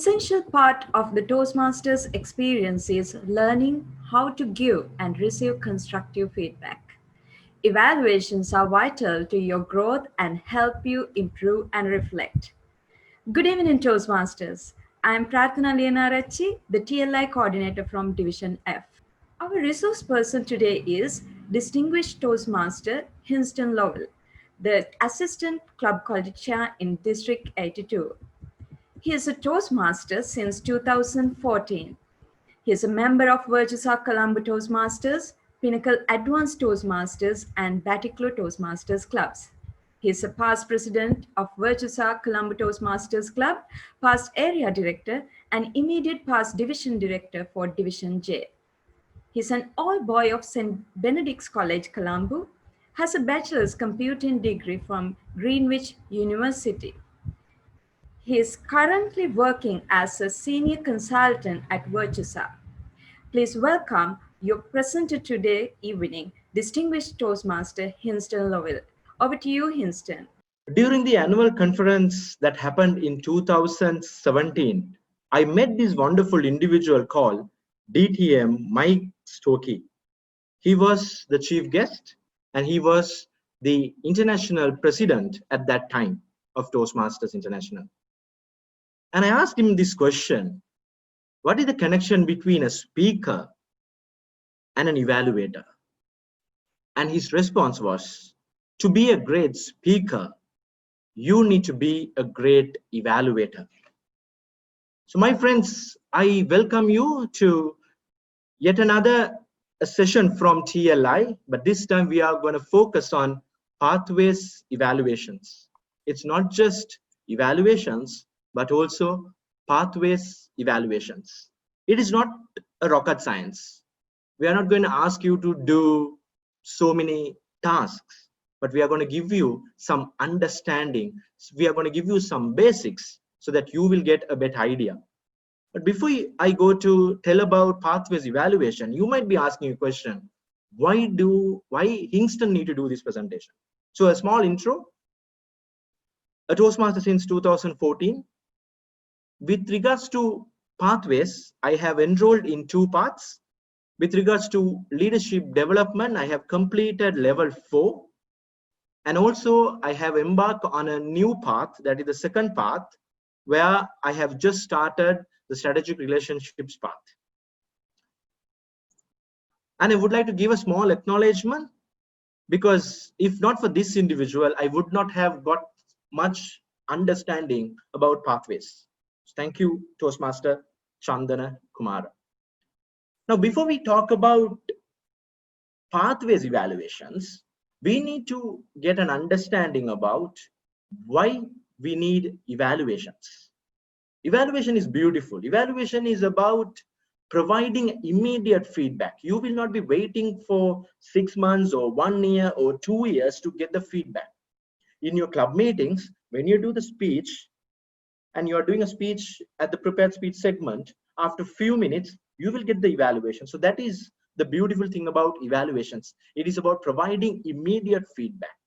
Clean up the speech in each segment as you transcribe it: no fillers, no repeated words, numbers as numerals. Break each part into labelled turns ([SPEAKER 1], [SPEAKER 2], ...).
[SPEAKER 1] essential part of the Toastmasters experience is learning how to give and receive constructive feedback. Evaluations are vital to your growth and help you improve and reflect. Good evening, Toastmasters. I am Pratana Lianarachi, the TLI coordinator from Division F. Our resource person today is Distinguished Toastmaster Hinston Lowell, the Assistant Club Culture in District 82. He is a Toastmaster since 2014. He is a member of Virtusa Colombo Toastmasters, Pinnacle Advanced Toastmasters, and Batiklo Toastmasters clubs. He is a past president of Virtusa Colombo Toastmasters Club, past area director, and immediate past division director for Division J. He is an all boy of St. Benedict's College, Colombo, has a bachelor's computing degree from Greenwich University. He is currently working as a senior consultant at Virtusa. Please welcome your presenter today evening, Distinguished Toastmaster Hinston Lowell. Over to you, Hinston.
[SPEAKER 2] During the annual conference that happened in 2017, I met this wonderful individual called DTM Mike Stokey. He was the chief guest and he was the international president at that time of Toastmasters International. And I asked him this question: what is the connection between a speaker and an evaluator? And his response was, to be a great speaker, you need to be a great evaluator. So my friends, I welcome you to yet another session from TLI, but this time we are going to focus on pathways evaluations. It's not just evaluations, but also pathways evaluations. It is not a rocket science. We are not going to ask you to do so many tasks, but we are going to give you some understanding. We are going to give you some basics so that you will get a better idea. But before I go to tell about pathways evaluation, you might be asking a question: why Hingston need to do this presentation? So a small intro. A Toastmaster since 2014. With regards to pathways, I have enrolled in 2 paths. With regards to leadership development, I have completed level 4. And also I have embarked on a new path, that is the second path, where I have just started the strategic relationships path. And I would like to give a small acknowledgement, because if not for this individual, I would not have got much understanding about pathways. Thank you, Toastmaster Chandana Kumara. Now, before we talk about pathways evaluations, we need to get an understanding about why we need evaluations. Evaluation is beautiful. Evaluation is about providing immediate feedback. You will not be waiting for 6 months or 1 year or 2 years to get the feedback. In your club meetings, when you do the speech and you are doing a speech at the prepared speech segment, after a few minutes, you will get the evaluation. So that is the beautiful thing about evaluations. It is about providing immediate feedback.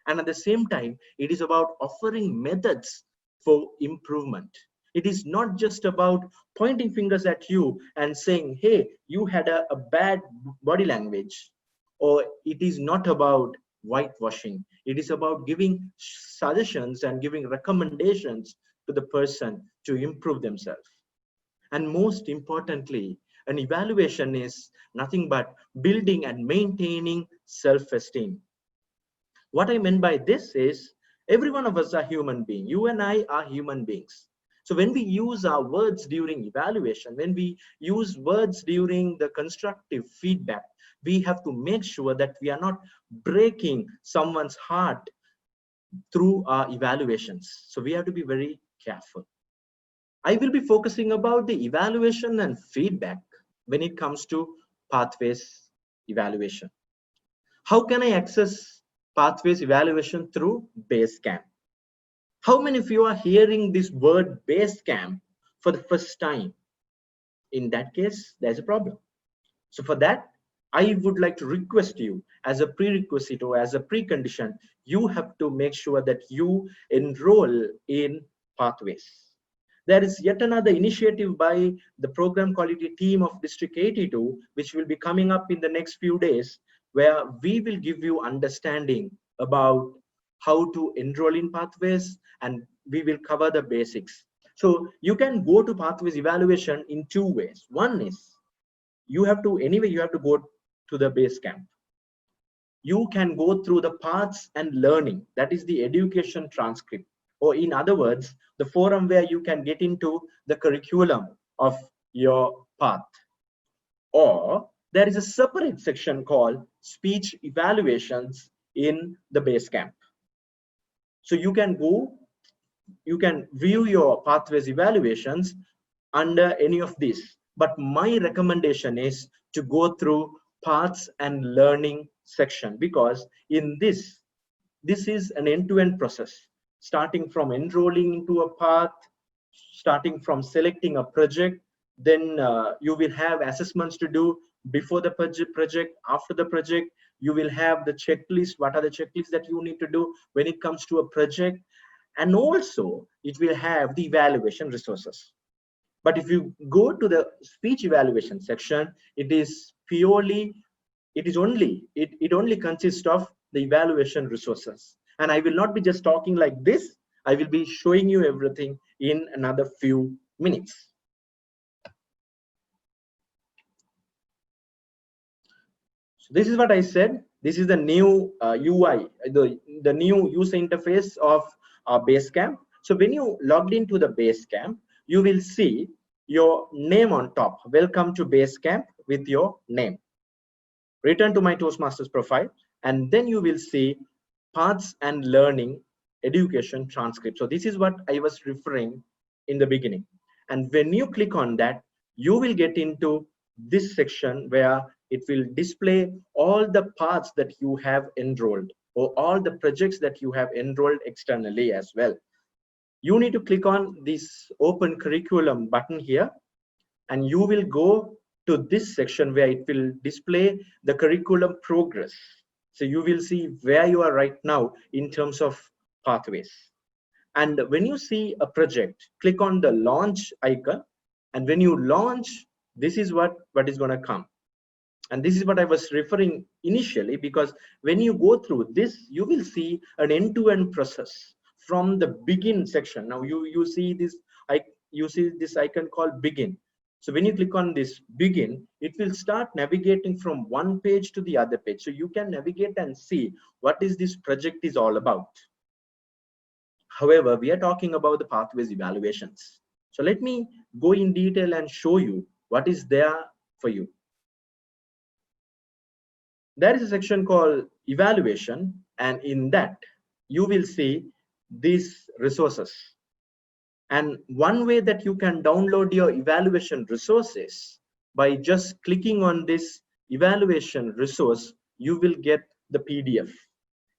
[SPEAKER 2] And at the same time, it is about offering methods for improvement. It is not just about pointing fingers at you and saying, hey, you had a bad body language. Or it is not about whitewashing. It is about giving suggestions and giving recommendations to the person to improve themselves. And most importantly, an evaluation is nothing but building and maintaining self-esteem. What I meant by this is, every one of us are human beings. You and I are human beings. So when we use our words during evaluation, when we use words during the constructive feedback, we have to make sure that we are not breaking someone's heart through our evaluations. So we have to be very careful. I will be focusing about the evaluation and feedback when it comes to pathways evaluation. How can I access pathways evaluation? Through Basecamp. How many of you are hearing this word Basecamp for the first time? In that case, there's a problem. So for that, I would like to request you, as a prerequisite or as a precondition, you have to make sure that you enroll in pathways. There is yet another initiative by the program quality team of District 82, which will be coming up in the next few days, where we will give you understanding about how to enroll in pathways, and we will cover the basics. So you can go to pathways evaluation in two ways. One is you have to go to the Basecamp. You can go through the paths and learning, that is the education transcript, or in other words, the forum where you can get into the curriculum of your path. Or there is a separate section called speech evaluations in the Basecamp. So you can view your pathways evaluations under any of these, but my recommendation is to go through paths and learning section, because in this is an end-to-end process, starting from enrolling into a path, starting from selecting a project, then you will have assessments to do before the project, after the project. You will have the checklist, what are the checklists that you need to do when it comes to a project, and also it will have the evaluation resources. But if you go to the speech evaluation section, it only consists of the evaluation resources. And I will not be just talking like this, I will be showing you everything in another few minutes. So this is what I said. This is the new UI, the new user interface of Basecamp. So when you logged into the Basecamp, you will see your name on top. Welcome to Basecamp with your name. Return to my Toastmasters profile, and then you will see paths and learning education transcript. So this is what I was referring in the beginning. And when you click on that, you will get into this section where it will display all the paths that you have enrolled, or all the projects that you have enrolled externally as well. You need to click on this open curriculum button here, and you will go to this section where it will display the curriculum progress. So you will see where you are right now in terms of pathways. And when you see a project, click on the launch icon, and when you launch, this is what is going to come. And this is what I was referring initially, because when you go through this, you will see an end-to-end process from the begin section. Now you see this icon called begin. So when you click on this begin, it will start navigating from one page to the other page. So you can navigate and see what is this project is all about. However, we are talking about the pathways evaluations. So let me go in detail and show you what is there for you. There is a section called evaluation, and in that you will see these resources. And one way that you can download your evaluation resources, by just clicking on this evaluation resource, you will get the PDF.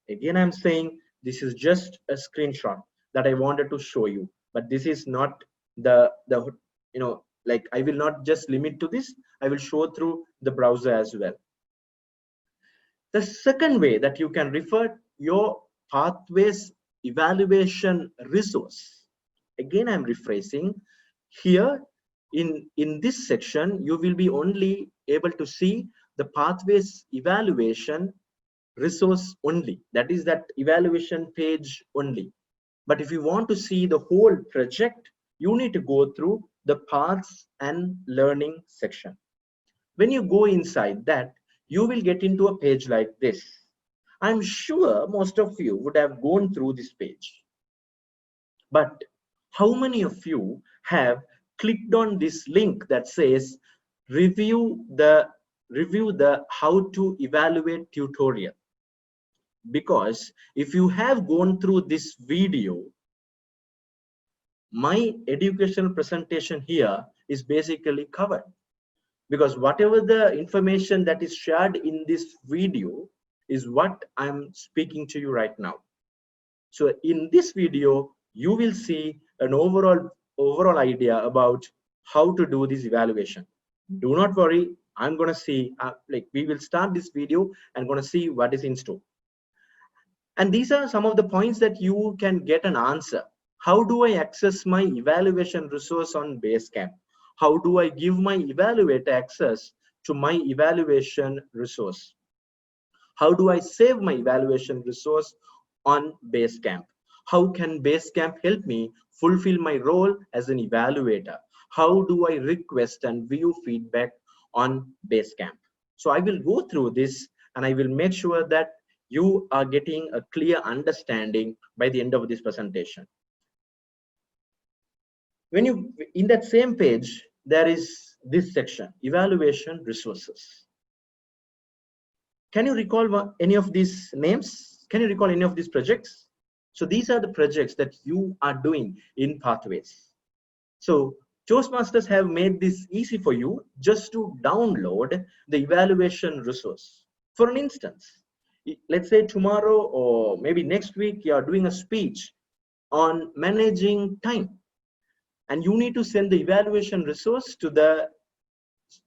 [SPEAKER 2] Again, I'm saying this is just a screenshot that I wanted to show you, but this is not like I will not just limit to this, I will show through the browser as well. The second way that you can refer your pathways evaluation resource, again I'm rephrasing here, in this section you will be only able to see the pathways evaluation resource only, that is that evaluation page only. But if you want to see the whole project, you need to go through the paths and learning section. When you go inside that, you will get into a page like this. I'm sure most of you would have gone through this page, but how many of you have clicked on this link that says review the how to evaluate tutorial? Because if you have gone through this video, my educational presentation here is basically covered, because whatever the information that is shared in this video is what I'm speaking to you right now. So in this video, you will see an overall idea about how to do this evaluation. Do not worry, I'm going to see we will start this video and going to see what is in store. And these are some of the points that you can get an answer. How do I access my evaluation resource on Basecamp? How do I give my evaluator access to my evaluation resource? How do I save my evaluation resource on Basecamp? How can Basecamp help me fulfill my role as an evaluator? How do I request and view feedback on Basecamp? So I will go through this and I will make sure that you are getting a clear understanding by the end of this presentation. When you, in that same page, there is this section, evaluation resources. Can you recall any of these names? Can you recall any of these projects? So these are the projects that you are doing in Pathways. So Toastmasters have made this easy for you just to download the evaluation resource. For an instance, let's say tomorrow or maybe next week, you are doing a speech on managing time, and you need to send the evaluation resource to the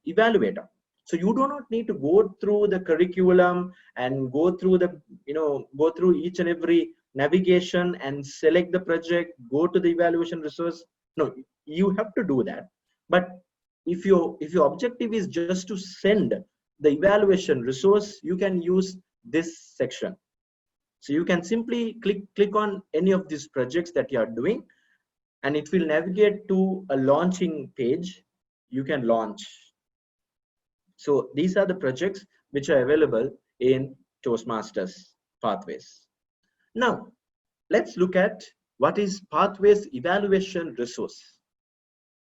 [SPEAKER 2] evaluator. So you do not need to go through the curriculum and go through the, go through each and every navigation and select the project, go to the evaluation resource. No, you have to do that. But if your objective is just to send the evaluation resource, you can use this section. So you can simply click on any of these projects that you are doing, and it will navigate to a launching page. You can launch. So these are the projects which are available in Toastmasters Pathways. Now, let's look at what is Pathways evaluation resource.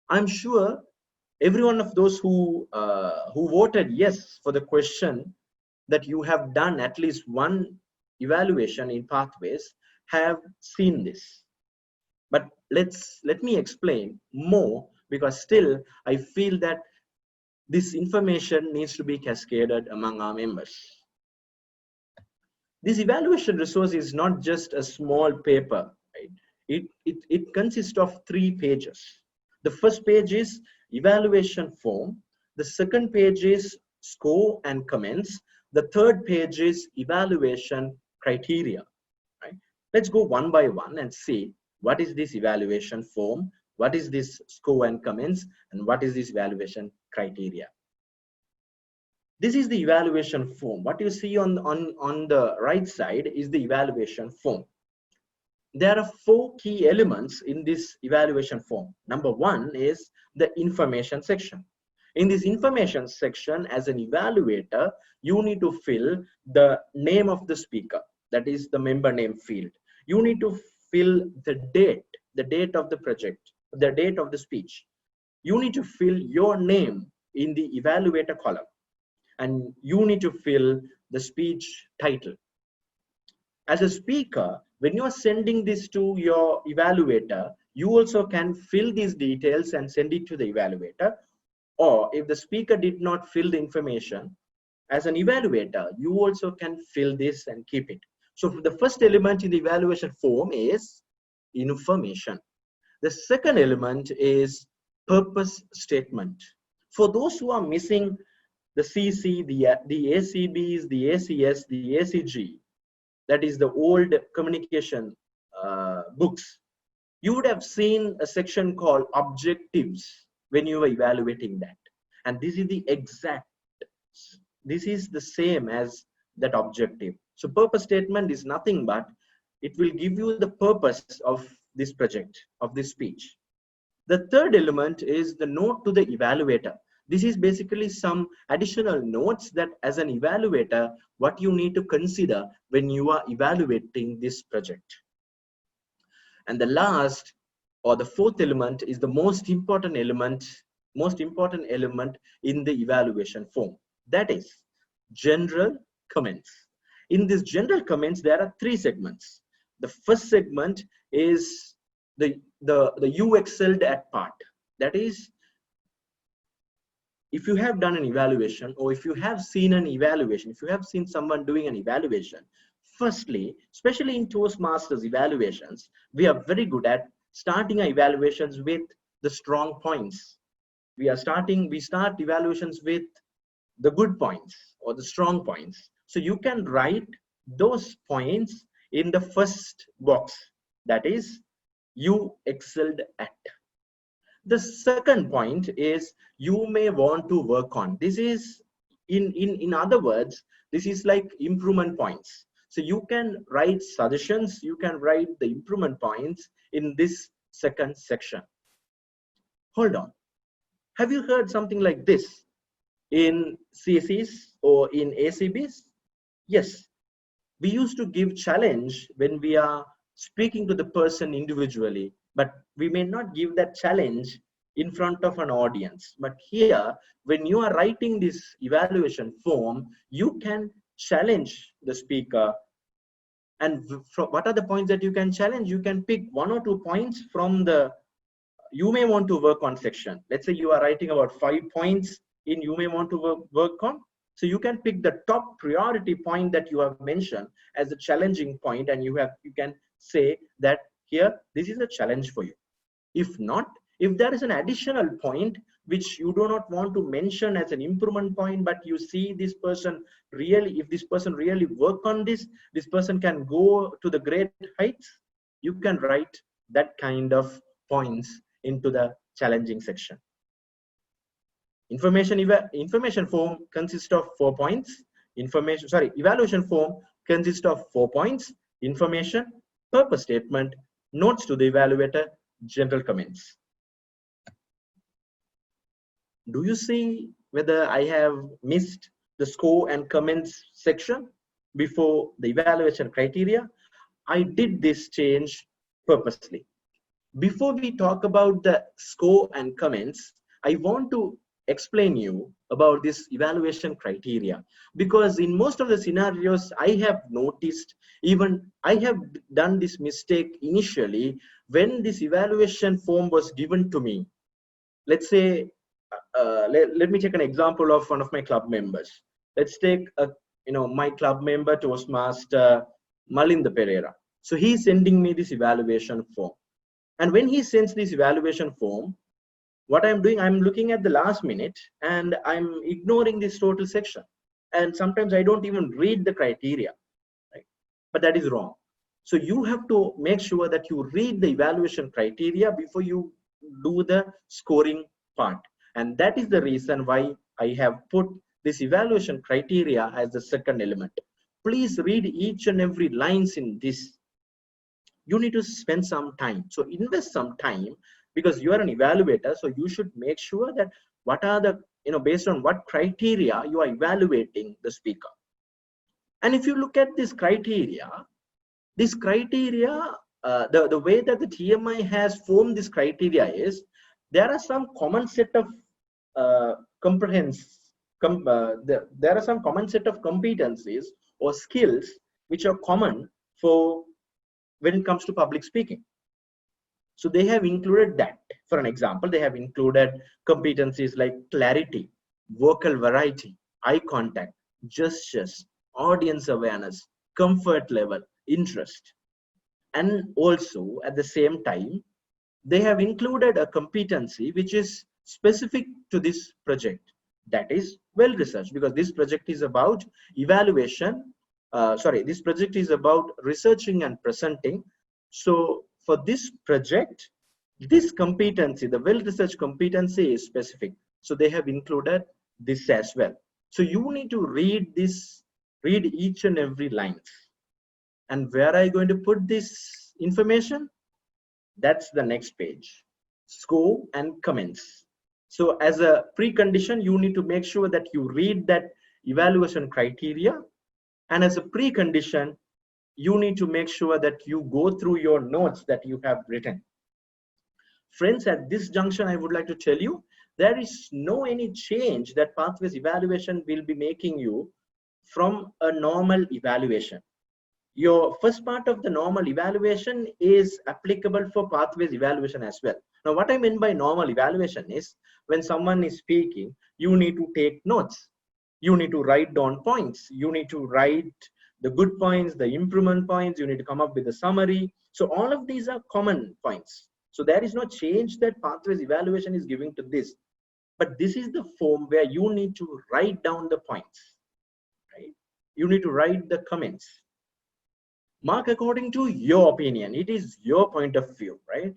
[SPEAKER 2] I'm sure every one of those who voted yes for the question that you have done at least one evaluation in Pathways have seen this. But let me explain more, because still I feel that this information needs to be cascaded among our members. This evaluation resource is not just a small paper, right? It consists of 3 pages. The first page is evaluation form. The second page is score and comments. The third page is evaluation criteria, right? Let's go one by one and see what is this evaluation form, what is this score and comments, and what is this evaluation criteria. This is the evaluation form. What you see on the right side is the evaluation form. There are 4 key elements in this evaluation form. Number 1 is the information section. In this information section, as an evaluator, you need to fill the name of the speaker, that is the member name field. You need to fill the date of the project, the date of the speech. You need to fill your name in the evaluator column, and you need to fill the speech title. As a speaker, when you are sending this to your evaluator, you also can fill these details and send it to the evaluator. Or if the speaker did not fill the information, as an evaluator, you also can fill this and keep it. So the first element in the evaluation form is information. The second element is purpose statement. For those who are missing the CC, the ACBs, the ACS, the ACG, that is the old communication books, you would have seen a section called objectives when you were evaluating that. And this is the exact, this is the same as that objective. So purpose statement is nothing but it will give you the purpose of this project, of this speech. The third element is the note to the evaluator. This is basically some additional notes that as an evaluator, what you need to consider when you are evaluating this project. And the last, or the fourth element, is the most important element in the evaluation form. That is general comments. In this general comments, there are 3 segments. The first segment is the you excelled at part. That is, if you have done an evaluation, or if you have seen an evaluation, if you have seen someone doing an evaluation, firstly, especially in Toastmasters evaluations, we are very good at starting our evaluations with the strong points. We start evaluations with the good points or the strong points. So you can write those points in the first box. That is, you excelled at. The second point is you may want to work on. This is in other words, this is like improvement points. So you can write suggestions, you can write the improvement points in this second section. Hold on. Have you heard something like this in CSEs or in ACBs? Yes, we used to give challenge when we are speaking to the person individually, but we may not give that challenge in front of an audience. But here, when you are writing this evaluation form, you can challenge the speaker. And what are the points that you can challenge? You can pick 1 or 2 points from the you may want to work on section. Let's say you are writing about 5 points in you may want to work on. So you can pick the top priority point that you have mentioned as a challenging point, and you can say that here, this is a challenge for you. If not, if there is an additional point which you do not want to mention as an improvement point, but you see this person really, if this person really work on this person can go to the great heights, you can write that kind of points into the challenging section. Information form consists of 4 points. Evaluation form consists of 4 points: information, purpose statement, notes to the evaluator, general comments. Do you see whether I have missed the score and comments section before the evaluation criteria? I did this change purposely. Before we talk about the score and comments, I want to explain you about this evaluation criteria, because in most of the scenarios I have noticed, even I have done this mistake initially when this evaluation form was given to me. Let's say, let me take an example of one of my club members. Let's take my club member Toastmaster Malinda Pereira. So he's sending me this evaluation form. And when he sends this evaluation form, what I'm doing, I'm looking at the last minute and I'm ignoring this total section. And sometimes I don't even read the criteria, right? But that is wrong. So you have to make sure that you read the evaluation criteria before you do the scoring part. And that is the reason why I have put this evaluation criteria as the second element. Please read each and every lines in this. You need to spend some time. So invest some time, because you are an evaluator. So you should make sure that what are the, based on what criteria you are evaluating the speaker. And if you look at this criteria, the way that the TMI has formed this criteria is, there are some common set of there are some common set of competencies or skills which are common for when it comes to public speaking. So they have included that. For an example, they have included competencies like clarity, vocal variety, eye contact, gestures, audience awareness, comfort level, interest. And also at the same time, they have included a competency which is specific to this project, that is well researched, because this project is about evaluation. This project is about researching and presenting. So for this project, this competency, the well researched competency, is specific. So they have included this as well. So you need to read each and every line. And where are you going to put this information? That's the next page, score and comments. So as a precondition, you need to make sure that you read that evaluation criteria. And as a precondition, you need to make sure that you go through your notes that you have written. Friends, at this junction, I would like to tell you, there is no any change that Pathways evaluation will be making you from a normal evaluation. Your first part of the normal evaluation is applicable for Pathways evaluation as well. Now, what I mean by normal evaluation is, when someone is speaking, you need to take notes. You need to write down points. You need to write the good points, the improvement points. You need to come up with a summary. So all of these are common points. So there is no change that Pathways evaluation is giving to this. But this is the form where you need to write down the points, right? You need to write the comments. Mark according to your opinion. It is your point of view, right?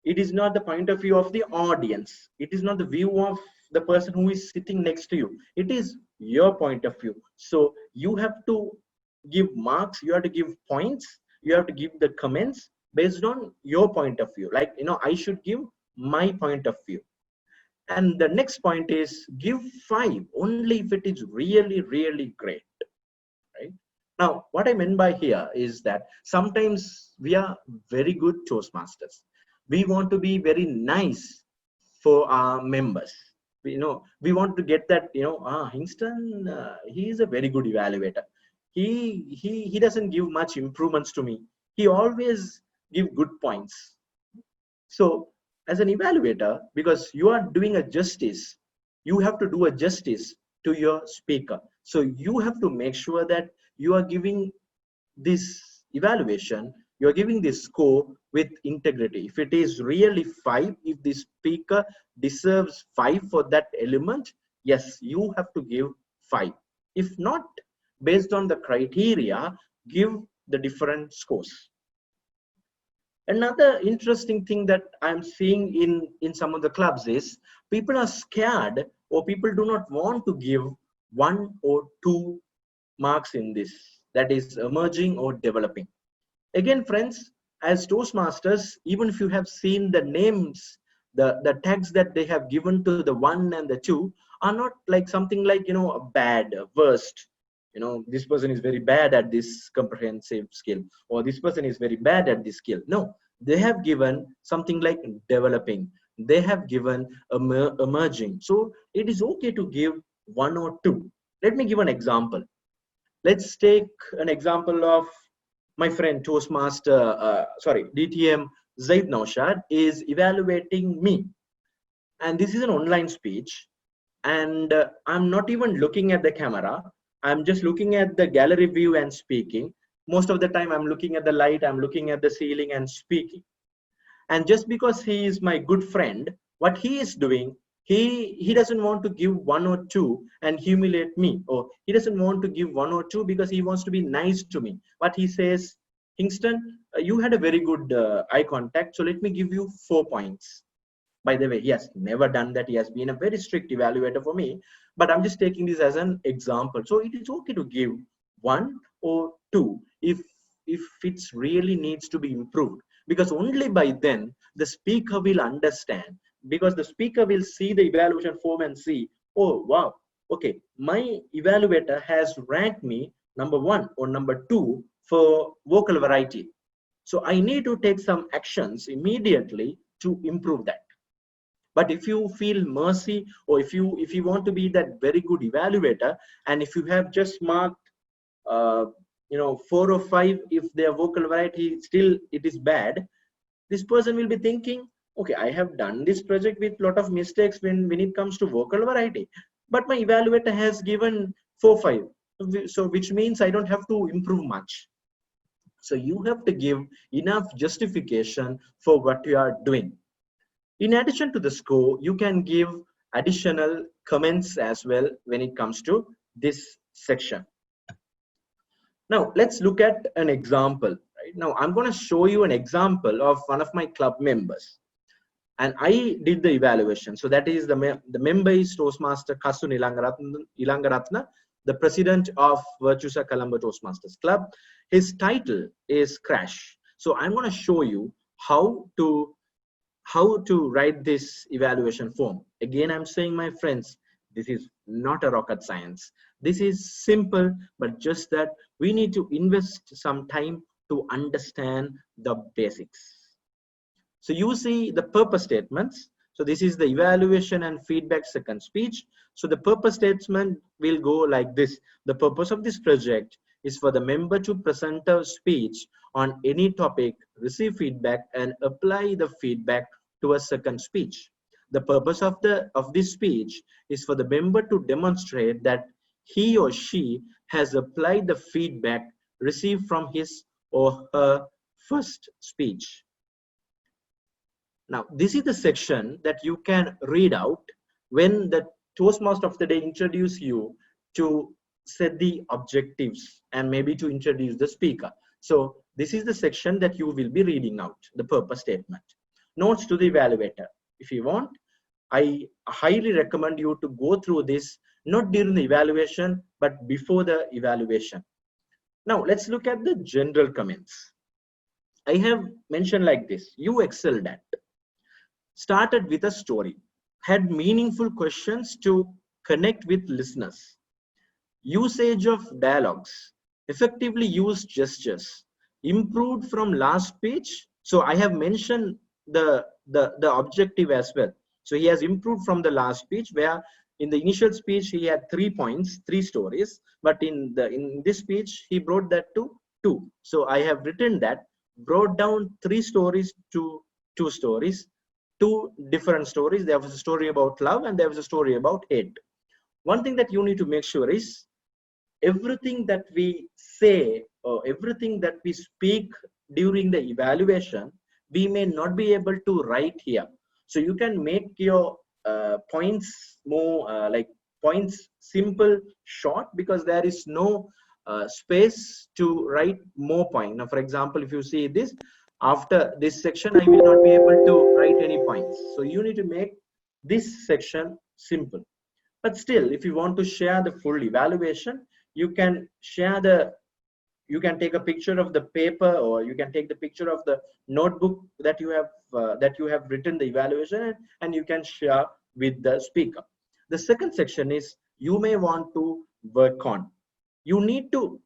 [SPEAKER 2] It is not the point of view of the audience. It is not the view of the person who is sitting next to you. It is your point of view. So you have to give marks, you have to give points, you have to give the comments based on your point of view. Like, I should give my point of view. And the next point is give 5 only if it is really, really great, right? Now, what I meant by here is that sometimes we are very good Toastmasters. We want to be very nice for our members. We want to get that, Hingston, he is a very good evaluator. He doesn't give much improvements to me. He always give good points. So as an evaluator, because you are doing a justice, you have to do a justice to your speaker. So you have to make sure that you are giving this evaluation, you are giving this score with integrity. If it is really 5, if the speaker deserves 5 for that element, yes, you have to give 5. If not, based on the criteria, give the different scores. Another interesting thing that I'm seeing in some of the clubs is people are scared, or people do not want to give 1 or 2 marks in this, that is emerging or developing. Again, friends, as Toastmasters, even if you have seen the names, the tags that they have given to the 1 and the 2 are not like something like, a bad, a worst. This person is very bad at this comprehensive skill, or this person is very bad at this skill. No, they have given something like developing. They have given emerging. So it is okay to give 1 or 2. Let me give an example. Let's take an example of my friend DTM Zaid Naushad is evaluating me. And this is an online speech. And I'm not even looking at the camera. I'm just looking at the gallery view and speaking. Most of the time, I'm looking at the light, I'm looking at the ceiling and speaking. And just because he is my good friend, what he is doing, he doesn't want to give 1 or 2 and humiliate me, or he doesn't want to give 1 or 2 because he wants to be nice to me. But he says, Kingston, you had a very good eye contact, so let me give you 4 points. By the way, he has never done that. He has been a very strict evaluator for me, but I'm just taking this as an example. So it is okay to give 1 or 2 if it's really needs to be improved, because only by then the speaker will understand, because the speaker will see the evaluation form and see, oh wow, okay, my evaluator has ranked me number 1 or number 2 for vocal variety, so I need to take some actions immediately to improve that. But if you feel mercy, or if you want to be that very good evaluator, and if you have just marked 4 or 5, if their vocal variety still it is bad, this person will be thinking, okay, I have done this project with lot of mistakes when it comes to vocal variety, but my evaluator has given 4 5, so which means I don't have to improve much. So you have to give enough justification for what you are doing. In addition to the score, you can give additional comments as well when it comes to this section. Now, let's look at an example. Right? Now, I'm going to show you an example of one of my club members. And I did the evaluation. So that is the member is Toastmaster Kasun Ilangaratna, the president of Virtusa Colombo Toastmasters Club. His title is Crash. So I'm going to show you how to write this evaluation form. Again, I'm saying, my friends, this is not a rocket science. This is simple, but just that we need to invest some time to understand the basics. So you see the purpose statements. So this is the evaluation and feedback second speech. So the purpose statement will go like this. The purpose of this project is for the member to present a speech on any topic, receive feedback, and apply the feedback to a second speech. The purpose of this speech is for the member to demonstrate that he or she has applied the feedback received from his or her first speech. Now, this is the section that you can read out when the Toastmaster of the day introduce you to set the objectives and maybe to introduce the speaker. So This is the section that you will be reading out, the purpose statement. Notes to the evaluator. If you want, I highly recommend you to go through this, not during the evaluation, but before the evaluation. Now, let's look at the general comments. I have mentioned like this: you excelled at, started with a story, had meaningful questions to connect with listeners, usage of dialogues, effectively used gestures, improved from last page. So I have mentioned the objective as well. So he has improved from the last speech, where in the initial speech he had 3 points, 3 stories, but in this speech he brought that to 2. So I have written that, brought down 3 stories to 2 stories, 2 different stories. There was a story about love and there was a story about hate. One thing that you need to make sure is, everything that we say or everything that we speak during the evaluation, we may not be able to write here. So you can make your points more like points simple, short, because there is no space to write more point. Now, for example, if you see this, after this section, I will not be able to write any points. So you need to make this section simple. But still, if you want to share the full evaluation, you can share you can take a picture of the paper, or you can take the picture of the notebook that you have written the evaluation, and you can share with the speaker. The second section is, you may want to work on. You need to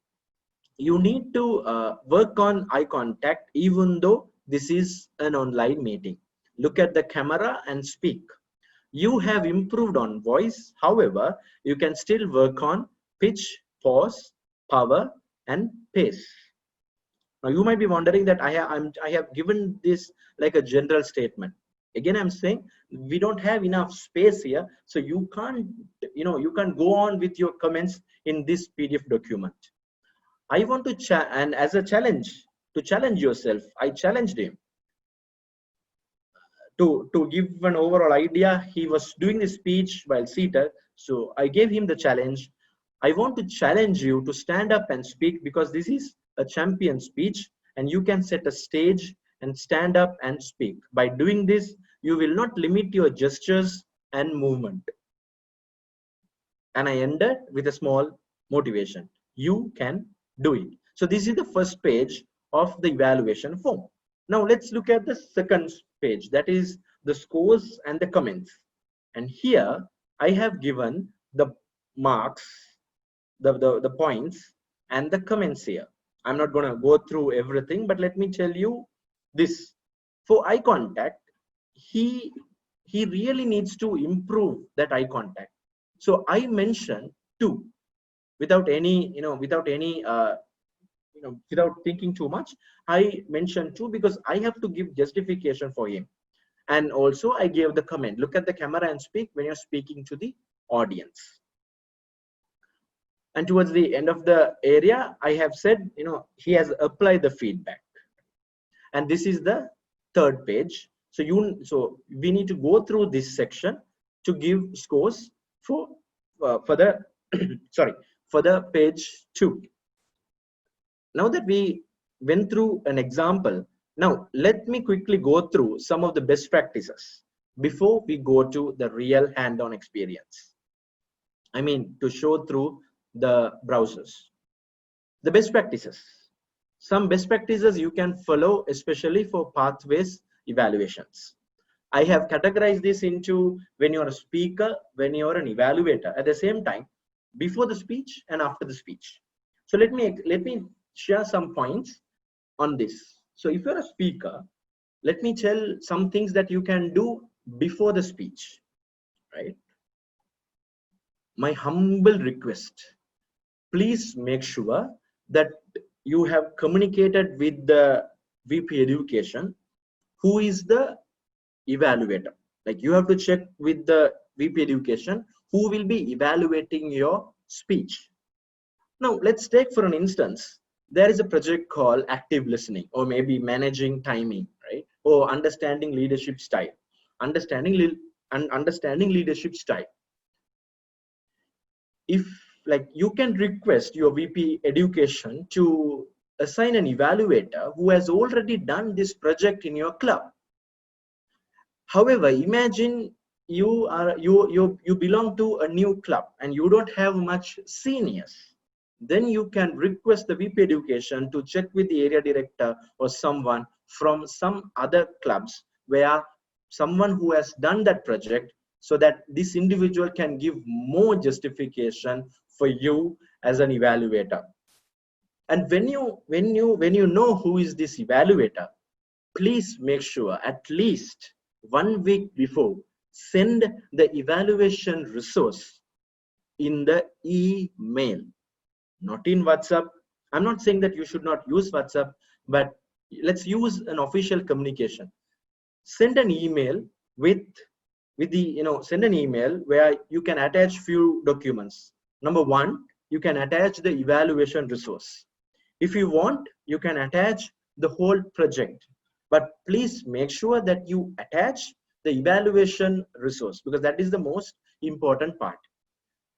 [SPEAKER 2] work on eye contact, even though this is an online meeting. Look at the camera and speak. You have improved on voice. However, you can still work on pitch, pause, power, and pace. Now, you might be wondering that I have given this like a general statement. Again, I'm saying we don't have enough space here, so you can't go on with your comments in this PDF document. I want to and as a challenge to challenge yourself, I challenged him to give an overall idea. He was doing the speech while seated, so I gave him the challenge. I want to challenge you to stand up and speak, because this is a champion speech and you can set a stage and stand up and speak. By doing this, you will not limit your gestures and movement. And I ended with a small motivation. You can do it. So this is the first page of the evaluation form. Now let's look at the second page, that is the scores and the comments. And here I have given the marks, the points and the comments here. I'm not going to go through everything, but let me tell you this. For eye contact, he really needs to improve that eye contact. So I mentioned 2 without any, without thinking too much. I mentioned 2 because I have to give justification for him. And also I gave the comment, look at the camera and speak when you're speaking to the audience. And towards the end of the area, I have said, he has applied the feedback. And this is the third page. So we need to go through this section to give scores for the for the page 2. Now that we went through an example, now let me quickly go through some of the best practices before we go to the real hand-on experience. I mean, to show through the browsers. The best practices. Some best practices you can follow, especially for pathways evaluations. I have categorized this into when you're a speaker, when you're an evaluator, at the same time, before the speech and after the speech. So let me share some points on this. So if you're a speaker, let me tell some things that you can do before the speech, right? My humble request, please make sure that you have communicated with the VP Education, who is the evaluator. Like, you have to check with the VP Education who will be evaluating your speech. Now, let's take for an instance, there is a project called active listening, or maybe managing timing, right? Or understanding leadership style. Understanding leadership style. If, like, you can request your VP Education to assign an evaluator who has already done this project in your club. However, imagine you belong to a new club and you don't have much seniors. Then you can request the VP Education to check with the area director or someone from some other clubs where someone who has done that project, so that this individual can give more justification for you as an evaluator. And when you know who is this evaluator, please make sure at least 1 week before, send the evaluation resource in the email, not in WhatsApp. I'm not saying that you should not use WhatsApp, but let's use an official communication. Send an email with the send an email where you can attach few documents. Number one, you can attach the evaluation resource. If you want, you can attach the whole project, but please make sure that you attach the evaluation resource, because that is the most important part.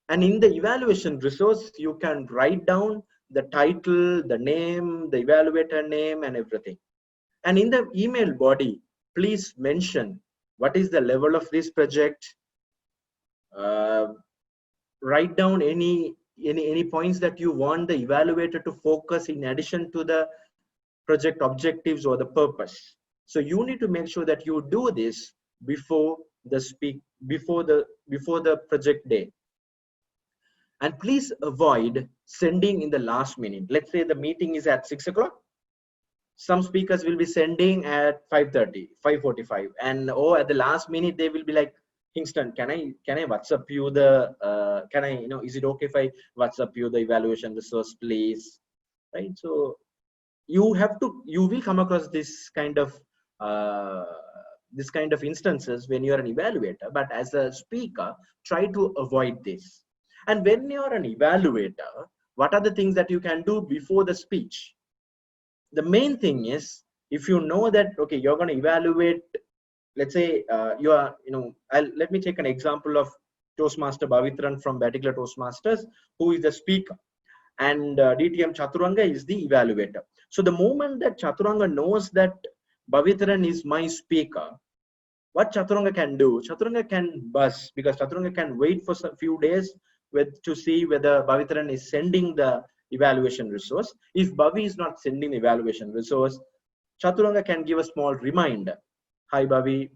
[SPEAKER 2] And in the evaluation resource, you can write down the title, the name, the evaluator name, and everything. And in the email body, please mention what is the level of this project. uh, Write down any points that you want the evaluator to focus in addition to the project objectives or the purpose. So you need to make sure that you do this before the project day. And please avoid sending in the last minute. Let's say the meeting is at 6 o'clock. Some speakers will be sending at 5:30, 5:45, and at the last minute they will be like, Kingston, can I WhatsApp you the can I is it okay if I WhatsApp you the evaluation resource, please? Right? So you will come across uh, this kind of instances when you're an evaluator, but as a speaker, try to avoid this. And when you're an evaluator, what are the things that you can do before the speech? The main thing is, if you know that okay, you're going to evaluate, let's say you are let me take an example of Toastmaster Bavitran from particular Toastmasters, who is the speaker, and DTM Chaturanga is the evaluator. So the moment that Chaturanga knows that Bavitran is my speaker, what Chaturanga can do, Chaturanga can buzz, because Chaturanga can wait for a few days to see whether Bavitran is sending the evaluation resource. If Bhavi is not sending the evaluation resource, Chaturanga can give a small reminder. Hi Bhavi,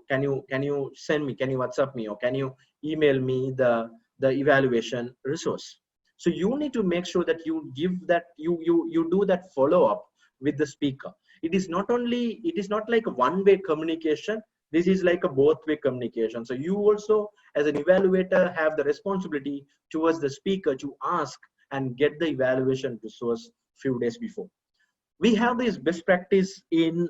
[SPEAKER 2] can you send me, can you WhatsApp me, or can you email me the evaluation resource? So you need to make sure that you give that, you do that follow up with the speaker. It is not like a one-way communication. This is like a both-way communication. So you also, as an evaluator, have the responsibility towards the speaker to ask and get the evaluation resource few days before. We have this best practice in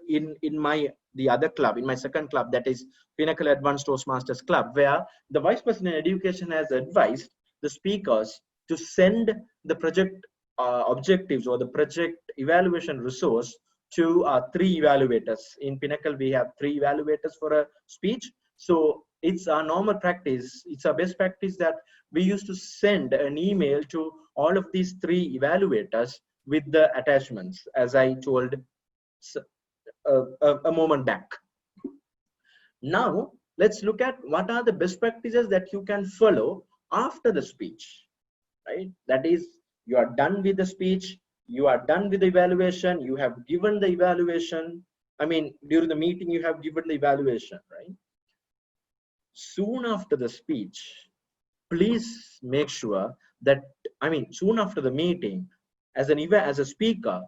[SPEAKER 2] the other club, in my second club, that is Pinnacle Advanced Toastmasters Club, where the Vice President in Education has advised the speakers to send the project objectives or the project evaluation resource to 3 evaluators. In Pinnacle, we have 3 evaluators for a speech. So it's our normal practice. It's our best practice that we used to send an email to all of these 3 evaluators with the attachments, as I told a moment back. Now, let's look at what are the best practices that you can follow after the speech, right? That is, you are done with the speech, you are done with the evaluation, you have given the evaluation. I mean, during the meeting, you have given the evaluation, right? Soon after the speech, please make sure that, soon after the meeting, as a speaker,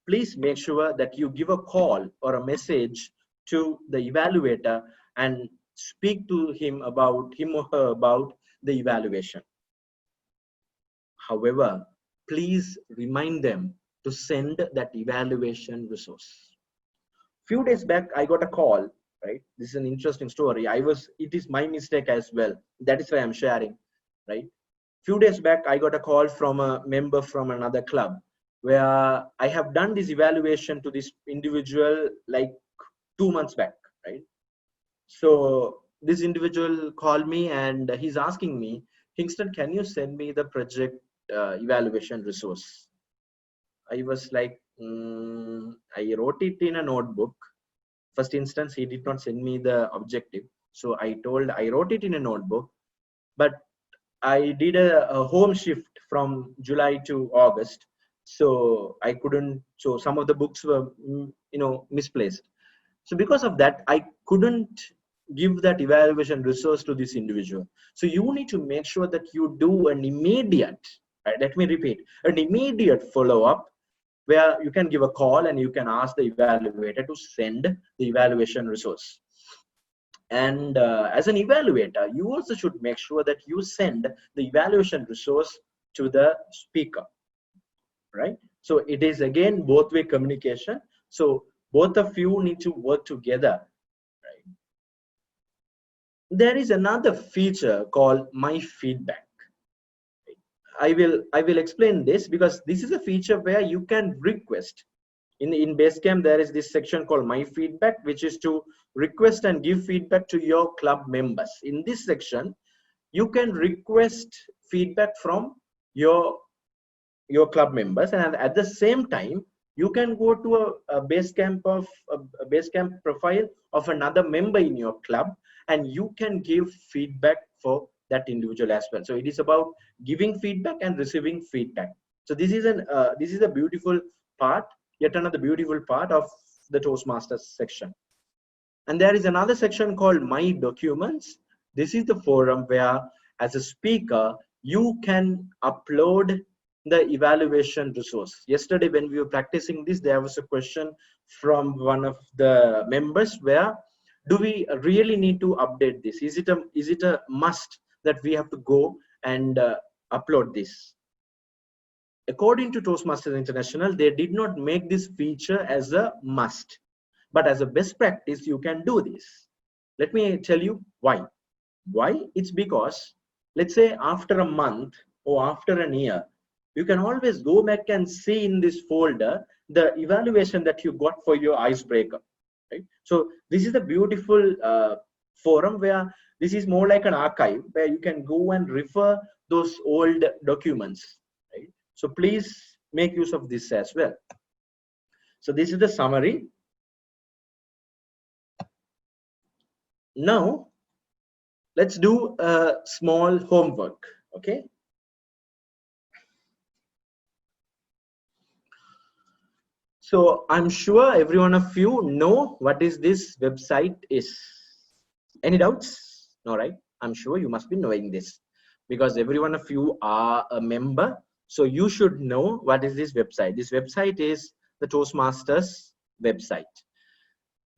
[SPEAKER 2] please make sure that you give a call or a message to the evaluator and speak to him or her about the evaluation. However, please remind them to send that evaluation resource. Few days back, I got a call, right? This is an interesting story. It is my mistake as well. That is why I'm sharing, right? Few days back, I got a call from a member from another club, where I have done this evaluation to this individual like 2 months back, right? So this individual called me and he's asking me, Kingston, can you send me the project evaluation resource? I was like, I wrote it in a notebook. First instance, he did not send me the objective. So I wrote it in a notebook, but I did a home shift from July to August. So I couldn't, so some of the books were, misplaced. So because of that, I couldn't give that evaluation resource to this individual. So you need to make sure that you do an immediate, let me repeat, an immediate follow-up where you can give a call and you can ask the evaluator to send the evaluation resource. And as an evaluator, you also should make sure that you send the evaluation resource to the speaker, right? So it is again both way communication. So both of you need to work together. There is another feature called my feedback. I will explain this because this is a feature where you can request. In Basecamp, there is this section called my feedback, which is to request and give feedback to your club members. In this section, you can request feedback from your club members, and at the same time you can go to a Basecamp profile of another member in your club, and you can give feedback for that individual as well. So it is about giving feedback and receiving feedback. So this is a beautiful part, yet another beautiful part of the Toastmasters section. And there is another section called my documents. This is the forum where, as a speaker, you can upload the evaluation resource. Yesterday when we were practicing this, there was a question from one of the members where, do we really need to update this? Is it a must that we have to go and upload this? According to Toastmasters International, they did not make this feature as a must, but as a best practice you can do this. Let me tell you why. It's because, let's say after a month or after a year, you can always go back and see in this folder the evaluation that you got for your icebreaker, right? So this is a beautiful forum where this is more like an archive where you can go and refer those old documents, right? So please make use of this as well. So this is the summary. Now let's do a small homework. Okay, so I'm sure every one of you know what is this website is. Any doubts? No, right? I'm sure you must be knowing this because every one of you are a member. So you should know what is this website. This website is the Toastmasters website.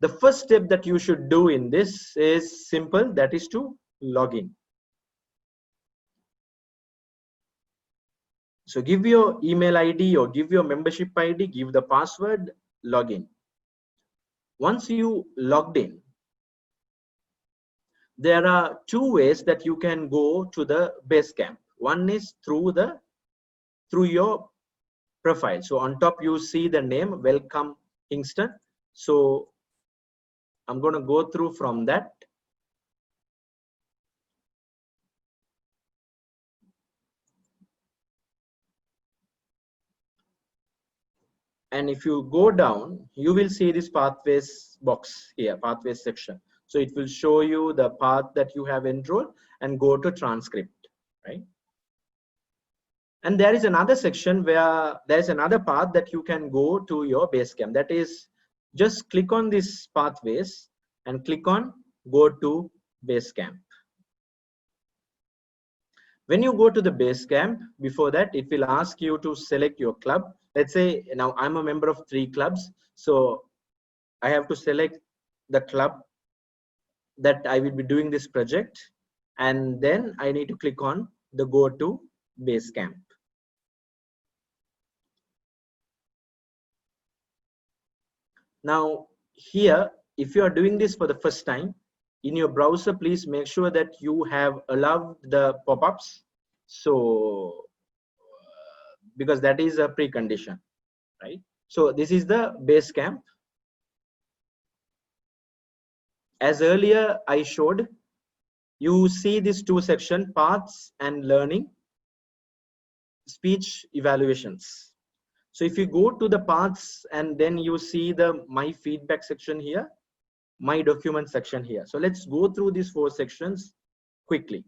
[SPEAKER 2] The first step that you should do in this is simple, that is to log in. So give your email ID or give your membership ID, give the password, log in. Once you logged in, there are two ways that you can go to the Basecamp. One is through your profile. So on top you see the name, Welcome Kingston. So I'm going to go through from that. And if you go down, you will see this pathways box here, pathways section. So it will show you the path that you have enrolled and go to transcript, right? And there is another section where there is another path that you can go to your Basecamp. That is, just click on this pathways and click on go to Basecamp. When you go to the Basecamp, before that, it will ask you to select your club. Let's say now I'm a member of 3 clubs. So I have to select the club that I will be doing this project. And then I need to click on the go to Basecamp. Now here, if you are doing this for the first time, in your browser, please make sure that you have allowed the pop-ups. So because that is a precondition, right? So this is the Basecamp. As earlier I showed, you see these two sections, paths and learning, speech evaluations. So if you go to the paths and then you see the my feedback section here, my document section here. So let's go through these 4 sections quickly.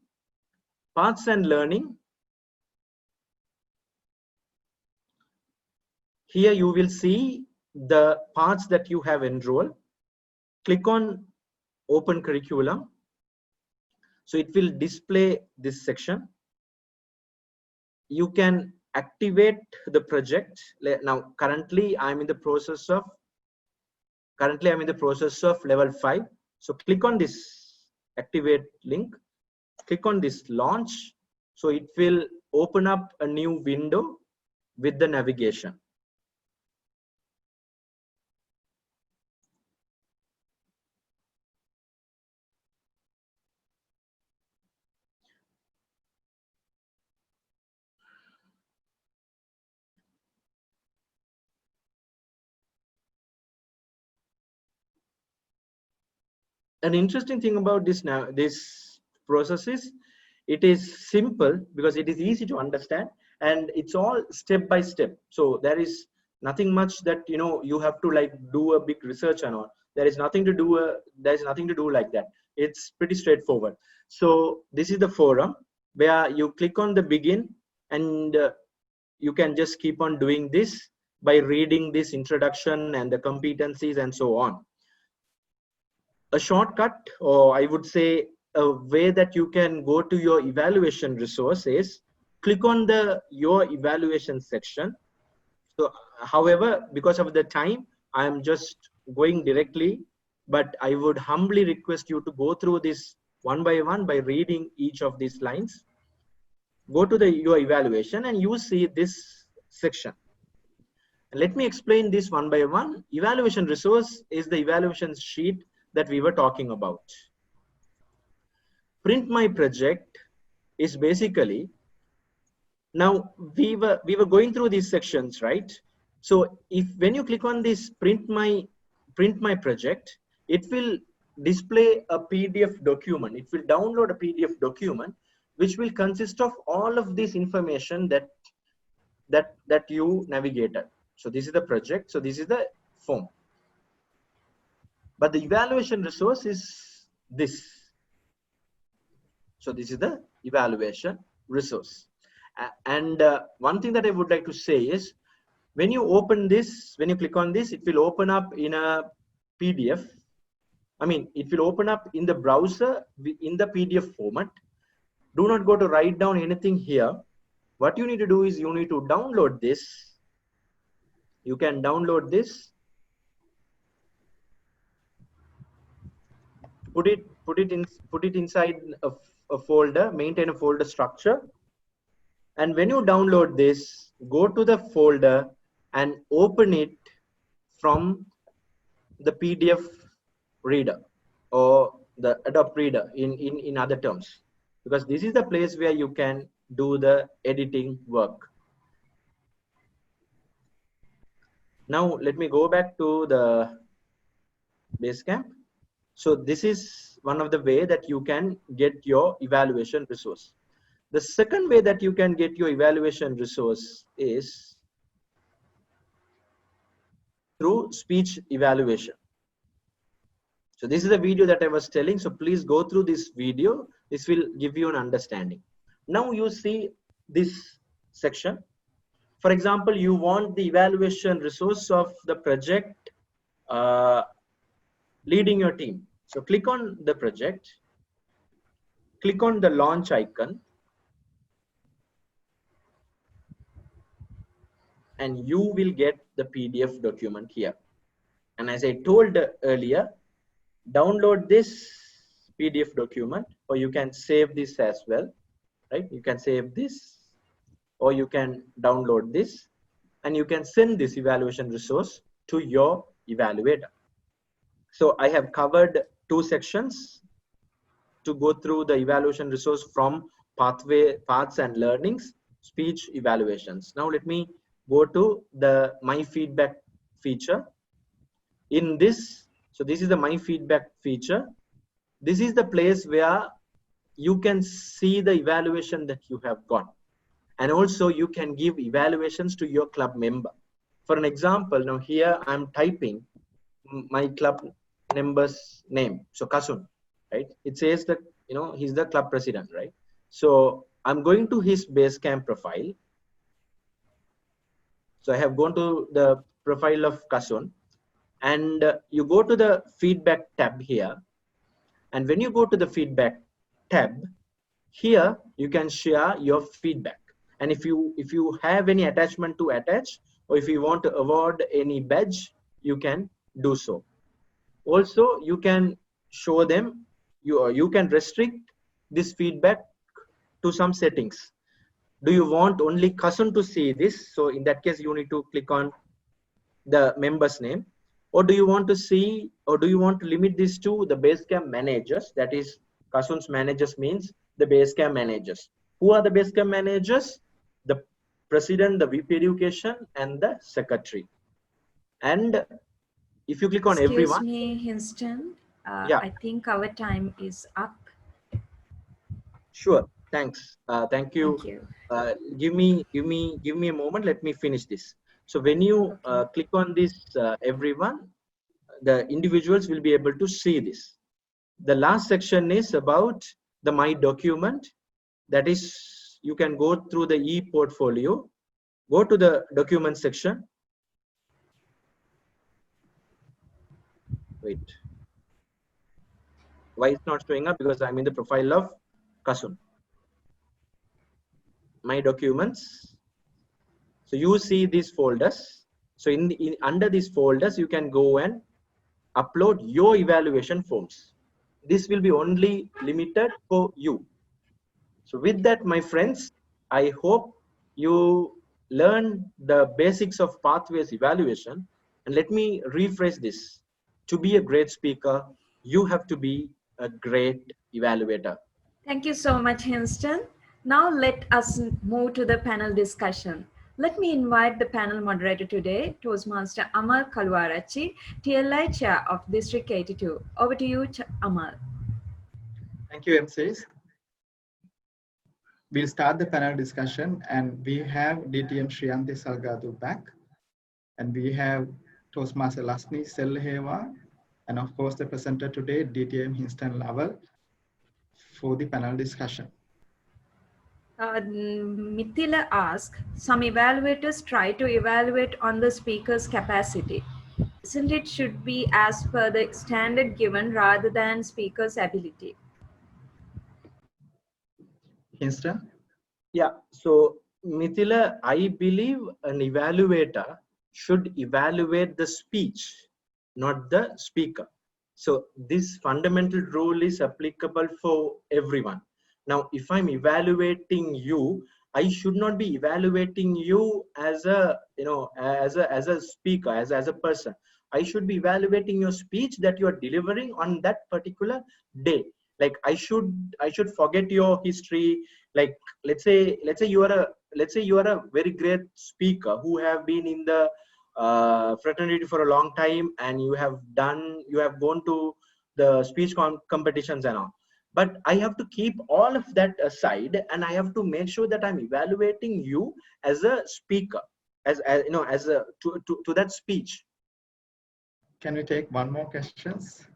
[SPEAKER 2] Paths and learning. Here you will see the paths that you have enrolled. Click on open curriculum. So it will display this section. You can activate the project. Now currently I'm in the process of level 5. So click on this activate link, click on this launch. So it will open up a new window with the navigation. An interesting thing about this process is it is simple because it is easy to understand, and it's all step by step. So there is nothing much that you have to like do a big research and all. There's nothing to do like that. It's pretty straightforward. So this is the forum where you click on the begin, and you can just keep on doing this by reading this introduction and the competencies and so on. A shortcut, or I would say a way that you can go to your evaluation resource is click on your evaluation section. So however, because of the time, I am just going directly, but I would humbly request you to go through this one by one by reading each of these lines. Go to your evaluation and you see this section. Let me explain this one by one. Evaluation resource is the evaluation sheet that we were talking about. Print my project is basically, now we were going through these sections, right? So when you click on this print my project, it will display a PDF document. It will download a PDF document which will consist of all of this information that you navigated. So this is the project. So this is the form. But the evaluation resource is this. So this is the evaluation resource. And one thing that I would like to say is, when you open this, when you click on this, it will open up in a PDF. I mean, it will open up in the browser in the PDF format. Do not go to write down anything here. What you need to do is you need to download this. You can download this. Put it inside a folder, maintain a folder structure. And when you download this, go to the folder and open it from the PDF reader or the Adobe Reader in other terms, because this is the place where you can do the editing work. Now let me go back to the Basecamp. So this is one of the way that you can get your evaluation resource. The second way that you can get your evaluation resource is through speech evaluation. So this is the video that I was telling. So please go through this video. This will give you an understanding. Now you see this section. For example, you want the evaluation resource of the project leading your team. So click on the project, click on the launch icon, and you will get the PDF document here. And as I told earlier, download this PDF document, or you can save this as well, right? You can save this, or you can download this, and you can send this evaluation resource to your evaluator. So I have covered 2 sections to go through the evaluation resource from paths and learnings, speech evaluations. Now let me go to the my feedback feature. In this, so this is the my feedback feature. This is the place where you can see the evaluation that you have got, and also you can give evaluations to your club member. For an example, now here I'm typing my club member's name. So Kasun, right? It says that, he's the club president, right? So I'm going to his Basecamp profile. So I have gone to the profile of Kasun, and you go to the feedback tab here. And when you go to the feedback tab, here you can share your feedback. And if you have any attachment to attach, or if you want to award any badge, you can do so. Also, you can show them, you can restrict this feedback to some settings. Do you want only Kasun to see this? So in that case, you need to click on the member's name. Or do you want to see, or do you want to limit this to the Basecamp managers? That is, Kasun's managers means the Basecamp managers. Who are the Basecamp managers? The president, the VP education, and the secretary. And if you click on
[SPEAKER 1] Excuse
[SPEAKER 2] everyone,
[SPEAKER 1] me, Hinston.
[SPEAKER 2] yeah,
[SPEAKER 1] I think our time is up.
[SPEAKER 2] sure. Thanks. Thank
[SPEAKER 1] Thank
[SPEAKER 2] you.
[SPEAKER 1] you.
[SPEAKER 2] Give me a moment. Let me finish this. So when you
[SPEAKER 1] Okay.
[SPEAKER 2] click on this, everyone, the individuals will be able to see this. The last section is about the My Document. That is, you can go through the e-portfolio, go to the document section. Wait, why it's not showing up? Because I'm in the profile of Kasun. My Documents. So you see these folders. So under these folders, you can go and upload your evaluation forms. This will be only limited for you. So with that, my friends, I hope you learn the basics of pathways evaluation. And let me rephrase this. To be a great speaker, you have to be a great evaluator.
[SPEAKER 1] Thank you so much, Hinston. Now let us move to the panel discussion. Let me invite the panel moderator today, Toastmaster Amal Kalwarachi, TLI Chair of District 82. Over to you, Amal.
[SPEAKER 3] Thank you, MCs. We'll start the panel discussion, and we have DTM Shriyanti Salgadu back, and we have Toastmaster Lasni Selheva, and of course the presenter today, DTM Hinston Lowell, for the panel discussion.
[SPEAKER 1] Mithila asks, some evaluators try to evaluate on the speaker's capacity. Isn't it should be as per the standard given rather than speaker's ability?
[SPEAKER 3] Hinston?
[SPEAKER 2] Yeah, so Mithila, I believe an evaluator should evaluate the speech, not the speaker. So this fundamental rule is applicable for everyone. Now, if I'm evaluating you, I should not be evaluating you as a, as a speaker, as a person. I should be evaluating your speech that you are delivering on that particular day. Like I should forget your history. Like let's say you are a very great speaker who have been in the fraternity for a long time, and you have gone to the speech competitions and all. But I have to keep all of that aside, and I have to make sure that I'm evaluating you as a speaker, as as a to that speech.
[SPEAKER 3] Can we take one more questions?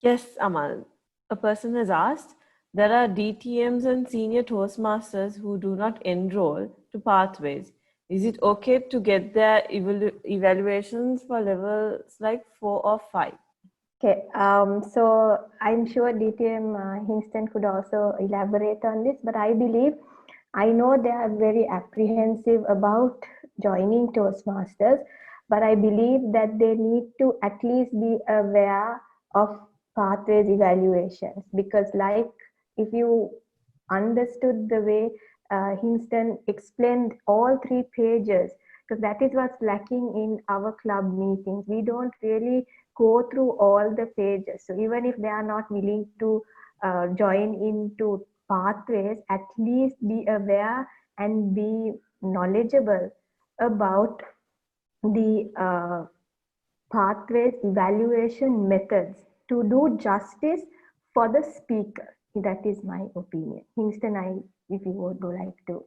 [SPEAKER 4] Yes, Amal. A person has asked, there are DTMs and senior Toastmasters who do not enroll to pathways. Is it okay to get their evaluations for levels like 4 or 5?
[SPEAKER 5] Okay, so I'm sure DTM Hinston could also elaborate on this, but I believe, I know they are very apprehensive about joining Toastmasters, but I believe that they need to at least be aware of pathways evaluations, because like if you understood the way Hinston explained all 3 pages, because that is what's lacking in our club meetings. We don't really go through all the pages. So even if they are not willing to join into pathways, at least be aware and be knowledgeable about the pathways evaluation methods to do justice for the speaker. That is my opinion. Hinston, if you would like to.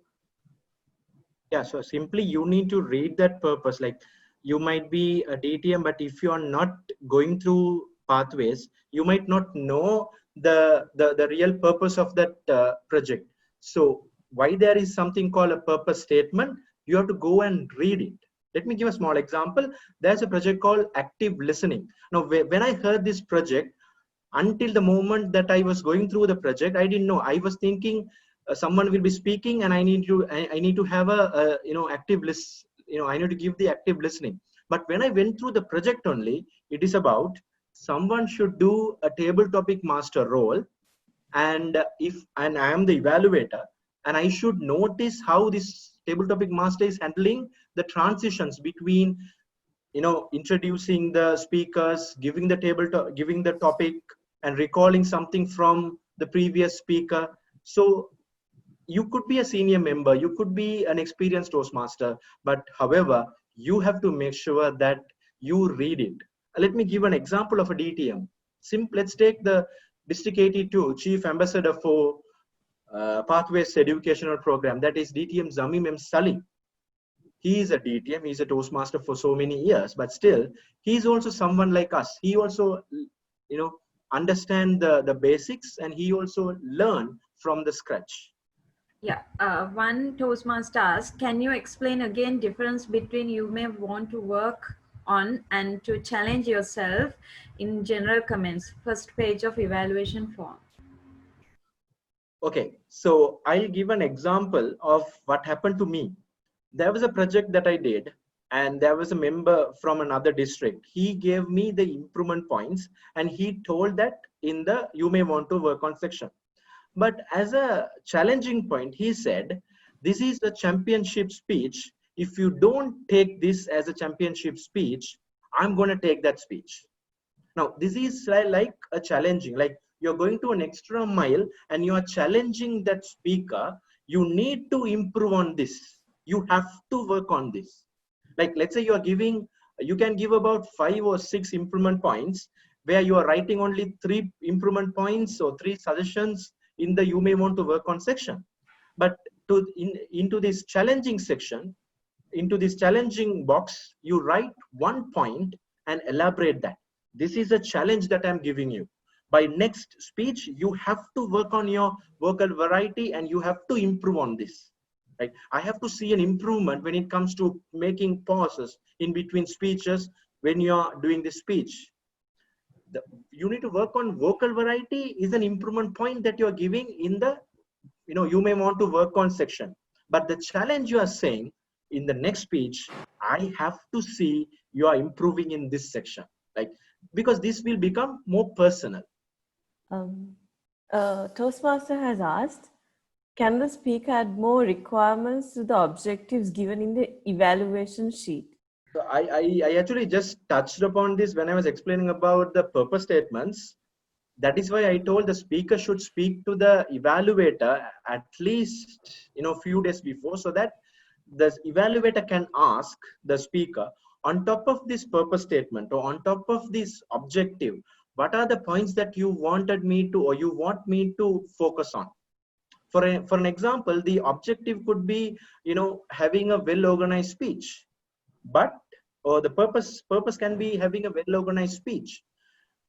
[SPEAKER 2] Yeah, so simply you need to read that purpose. Like you might be a DTM, but if you are not going through pathways, you might not know the real purpose of that project. So why there is something called a purpose statement, you have to go and read it. Let me give a small example. There's a project called active listening. Now, when I heard this project, until the moment that I was going through the project, I didn't know. I was thinking someone will be speaking and I need to have a active list, I need to give the active listening. But when I went through the project only, it is about someone should do a table topic master role, and I am the evaluator, and I should notice how this table topic master is handling the transitions between introducing the speakers, giving the giving the topic, and recalling something from the previous speaker. So you could be a senior member, you could be an experienced Toastmaster, but however, you have to make sure that you read it. Let me give an example of a DTM. Let's take the District 82 Chief Ambassador for Pathways Educational Program, that is DTM Zamim M. Salim. He is a DTM, he's a Toastmaster for so many years, but still, he's also someone like us. He also, understand the basics, and he also learn from the scratch.
[SPEAKER 1] Yeah, one Toastmaster asks, can you explain again difference between you may want to work on and to challenge yourself in general comments, first page of evaluation form?
[SPEAKER 2] Okay, so I'll give an example of what happened to me. There was a project that I did, and there was a member from another district. He gave me the improvement points, and he told that in the you may want to work on section. But as a challenging point, he said, this is a championship speech. If you don't take this as a championship speech, I'm going to take that speech. Now, this is like a challenging, like you're going to an extra mile and you are challenging that speaker. You need to improve on this. You have to work on this. Like, let's say you can give about 5 or 6 improvement points, where you are writing only 3 improvement points or 3 suggestions in the you may want to work on section. But into this challenging section, into this challenging box, you write 1 point and elaborate that. This is a challenge that I'm giving you. By next speech, you have to work on your vocal variety and you have to improve on this. Right? I have to see an improvement when it comes to making pauses in between speeches when you are doing the speech. You need to work on vocal variety is an improvement point that you are giving in the, you may want to work on section. But the challenge you are saying in the next speech, I have to see you are improving in this section. Like, because this will become more personal.
[SPEAKER 4] Toastmaster has asked, can the speaker add more requirements to the objectives given in the evaluation sheet?
[SPEAKER 2] So I actually just touched upon this when I was explaining about the purpose statements. That is why I told the speaker should speak to the evaluator at least few days before, so that the evaluator can ask the speaker, on top of this purpose statement or on top of this objective, what are the points that you wanted me to, or you want me to focus on? For an example, the objective could be having a well organized speech, or the purpose can be having a well organized speech.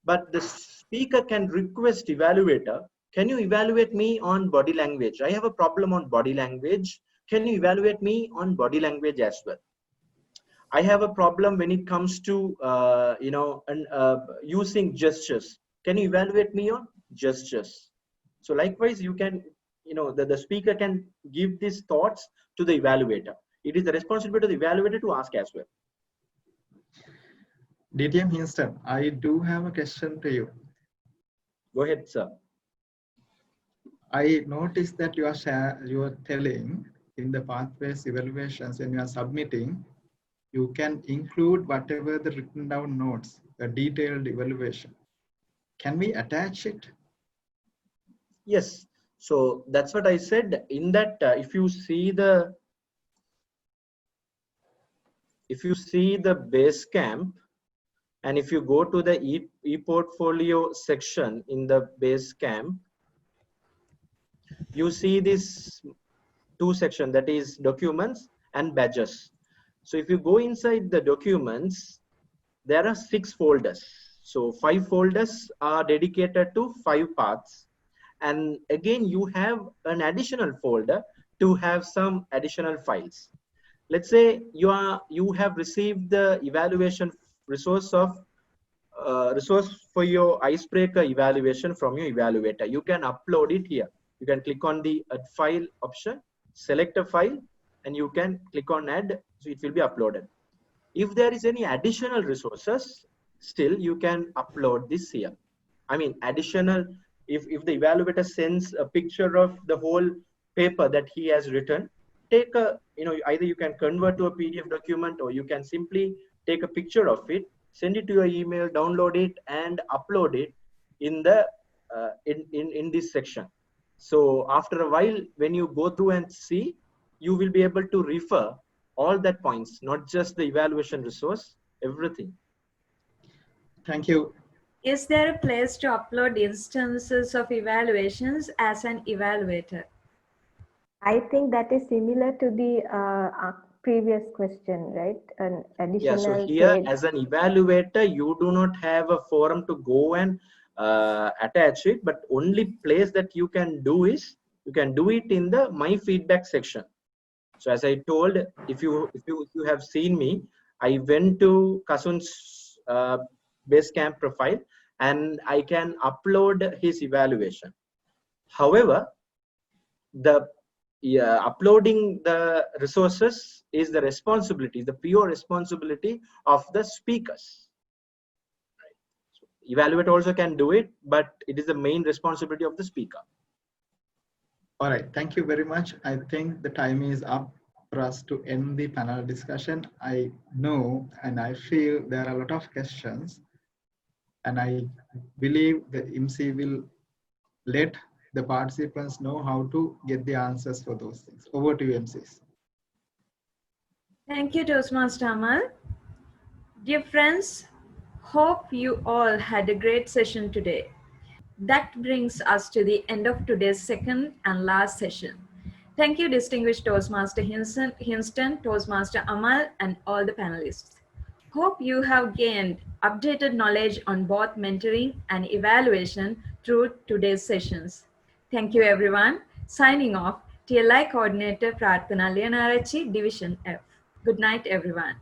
[SPEAKER 2] But the speaker can request evaluator, can you evaluate me on body language? I have a problem on body language. Can you evaluate me on body language as well? I have a problem when it comes to using gestures. Can you evaluate me on gestures? So likewise, you can, the speaker can give these thoughts to the evaluator. It is the responsibility of the evaluator to ask as well.
[SPEAKER 3] DTM Houston, I do have a question to you.
[SPEAKER 2] Go ahead, sir.
[SPEAKER 3] I noticed that you are telling in the pathways evaluations, when you are submitting, you can include whatever the written down notes, a detailed evaluation. Can we attach it?
[SPEAKER 2] Yes. So that's what I said. In that, if you see the Basecamp, and if you go to the e-portfolio section in the Basecamp, you see this 2 section, that is documents and badges. So if you go inside the documents, there are 6 folders. So 5 folders are dedicated to 5 paths. And again, you have an additional folder to have some additional files. Let's say you have received the evaluation resource for your icebreaker evaluation from your evaluator. You can upload it here. You can click on the add file option, select a file, and you can click on add, so it will be uploaded. If there is any additional resources, still you can upload this here. I mean, additional, if the evaluator sends a picture of the whole paper that he has written, take a, either you can convert to a PDF document, or you can simply take a picture of it, send it to your email, download it, and upload it in the in this section. So after a while, when you go through and see, you will be able to refer all that points, not just the evaluation resource, everything.
[SPEAKER 3] Thank you.
[SPEAKER 1] Is there a place to upload instances of evaluations as an evaluator?
[SPEAKER 5] I think that is similar to the previous question, right? An
[SPEAKER 2] Yeah, so
[SPEAKER 5] additional
[SPEAKER 2] here
[SPEAKER 5] page.
[SPEAKER 2] as an evaluator, you do not have a forum to go and attach it, but only place that you can do is, you can do it in the my feedback section. So as I told, if you have seen me, I went to Kasun's Basecamp profile and I can upload his evaluation. However, the uploading the resources is the responsibility, the pure responsibility of the speakers. Right? So evaluator also can do it, but it is the main responsibility of the speaker.
[SPEAKER 3] All right, thank you very much. I think the time is up for us to end the panel discussion. I know and I feel there are a lot of questions, and I believe the MC will let the participants know how to get the answers for those things. Over to you, MCs.
[SPEAKER 1] Thank you, Toastmaster Amal. Dear friends, hope you all had a great session today. That brings us to the end of today's second and last session. Thank you, distinguished Toastmaster Hinston, Toastmaster Amal, and all the panelists. Hope you have gained updated knowledge on both mentoring and evaluation through today's sessions. Thank you, everyone. Signing off, TLI Coordinator Prarthana Leonarachi, Division F. Good night, everyone.